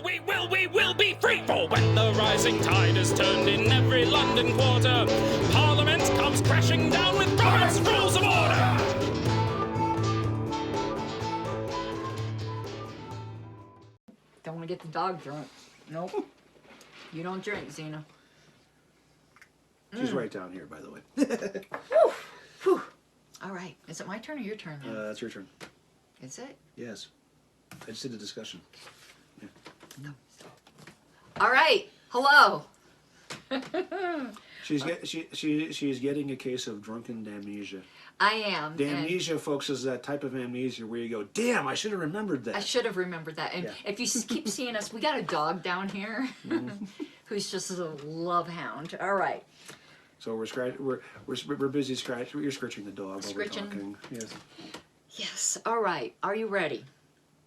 we will be free. For when the rising tide is turned in every London quarter, Parliament comes crashing down with Robert's Rules of Order. Don't want to get the dog drunk. Nope. You don't drink, Xena. She's right down here, by the way. Whew. Whew. All right. Is it my turn or your turn now? It's your turn. Is it? Yes. I just did a discussion. Yeah. No. All right. Hello. She's getting a case of drunken amnesia. I am. Amnesia, folks, is that type of amnesia where you go, damn, I should have remembered that. I should have remembered that. And if you keep seeing us, we got a dog down here who's just a love hound. All right. So we're busy scratching. You're scratching the dog while we're talking. Yes. Yes. All right. Are you ready?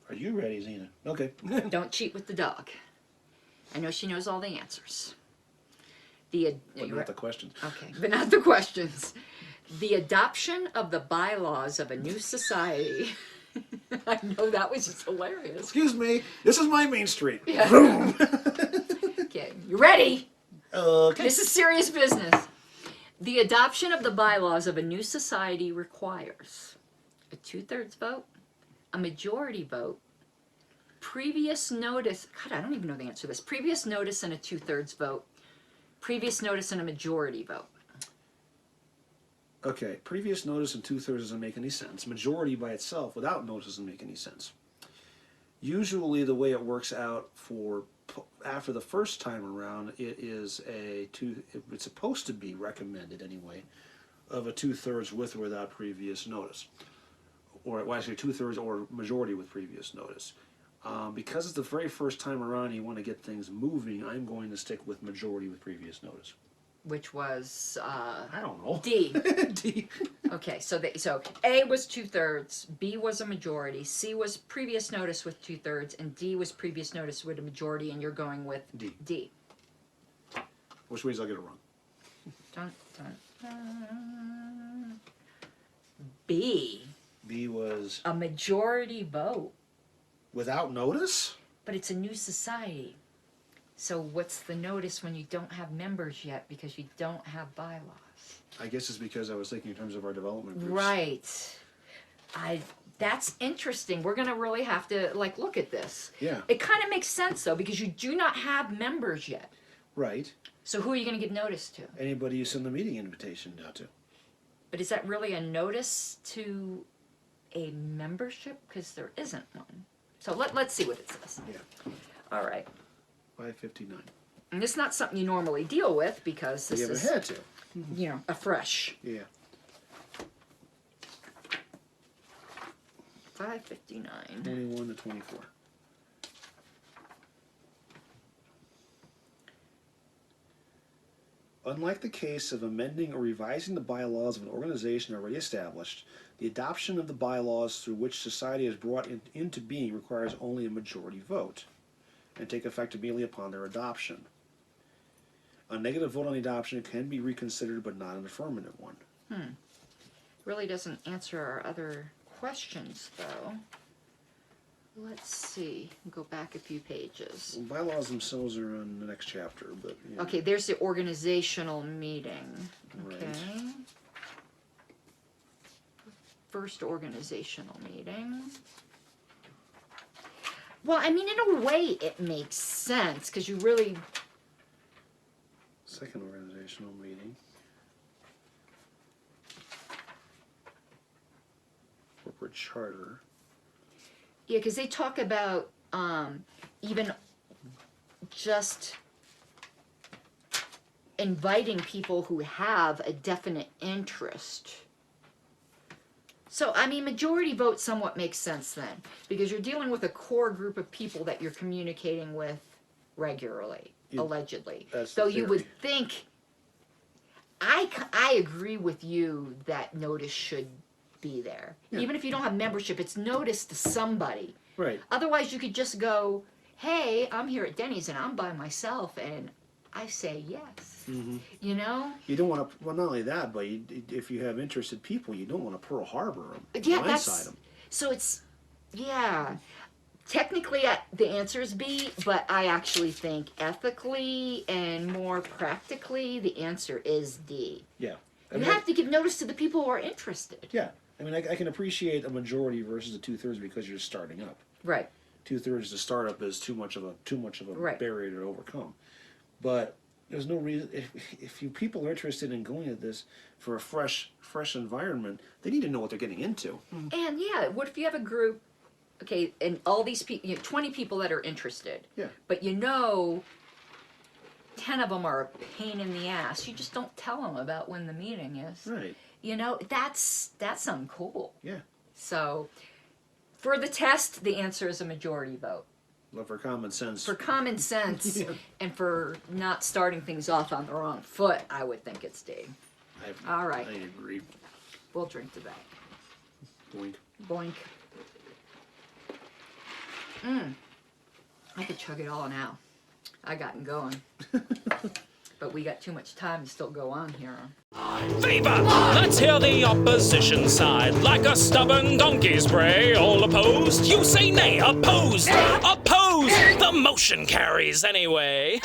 Are you ready, Xena? Okay. Don't cheat with the dog. I know she knows all the answers. But not the questions. Okay, but not the questions. The adoption of the bylaws of a new society. I know that was just hilarious. Excuse me, this is my main street. Yeah. Boom. Okay, you ready? Okay. This is serious business. The adoption of the bylaws of a new society requires a 2/3 vote, a majority vote, previous notice. God, I don't even know the answer to this. Previous notice and a 2/3 vote. Previous notice and a majority vote. Okay, previous notice and 2/3 doesn't make any sense. Majority by itself without notice doesn't make any sense. Usually the way it works out for after the first time around, it is it's supposed to be recommended anyway, of a 2/3 with or without previous notice. Or well, actually 2/3 or majority with previous notice. Because it's the very first time around and you want to get things moving, I'm going to stick with majority with previous notice. Which was I don't know. D. D. Okay, so A was 2/3, B was a majority, C was previous notice with 2/3, and D was previous notice with a majority, and you're going with D. Which ways I'll get it wrong? Dun, dun, dun. B. B was a majority vote. Without notice? But it's a new society. So what's the notice when you don't have members yet because you don't have bylaws? I guess it's because I was thinking in terms of our development groups. Right. That's interesting. We're going to really have to look at this. Yeah. It kind of makes sense though because you do not have members yet. Right. So who are you going to give notice to? Anybody you send the meeting invitation out to. But is that really a notice to a membership? Because there isn't one. So let's see what it says. Yeah. All right. 559. And it's not something you normally deal with because this is, you haven't had to. A fresh. Yeah. 559. 21 to 24. Unlike the case of amending or revising the bylaws of an organization already established, the adoption of the bylaws through which society is brought into being requires only a majority vote and take effect immediately upon their adoption. A negative vote on the adoption can be reconsidered but not an affirmative one. Really doesn't answer our other questions though. Let's see. Go back a few pages. Well, bylaws themselves are in the next chapter, but yeah. Okay, there's the organizational meeting. Okay. Right. First organizational meeting. Well, I mean, in a way, it makes sense because you really. Second organizational meeting. Corporate charter. Yeah, because they talk about even just inviting people who have a definite interest. So, I mean, majority vote somewhat makes sense then, because you're dealing with a core group of people that you're communicating with regularly, allegedly. So you would think, I agree with you that notice should be there. Yeah. Even if you don't have membership, it's notice to somebody. Right. Otherwise, you could just go, hey, I'm here at Denny's and I'm by myself, and I say yes. Mm-hmm. You know? You don't want to, well, not only that, but if you have interested people, you don't want to Pearl Harbor them, yeah, blindside them. So it's, yeah. Technically, the answer is B, but I actually think ethically and more practically, the answer is D. Yeah. I You mean, have to give notice to the people who are interested. Yeah. I mean, I can appreciate a majority versus a 2/3 because you're starting up. Right. 2/3 to start up is too much of a Right. barrier to overcome. But there's no reason if you people are interested in going at this for a fresh environment, they need to know what they're getting into. And yeah, what if you have a group, okay, and all these people, 20 people that are interested, Yeah. but 10 of them are a pain in the ass. You just don't tell them about when the meeting is. Right. That's something cool. Yeah. So, for the test, the answer is a majority vote. Love for common sense. For common sense and for not starting things off on the wrong foot, I would think it's D. All right. I agree. We'll drink to that. Boink. Boink. I could chug it all now. I gotten going. But we got too much time to still go on here. Favor! Let's hear the opposition side. Like a stubborn donkey's bray. All opposed? You say nay. Opposed! Opposed! The motion carries anyway.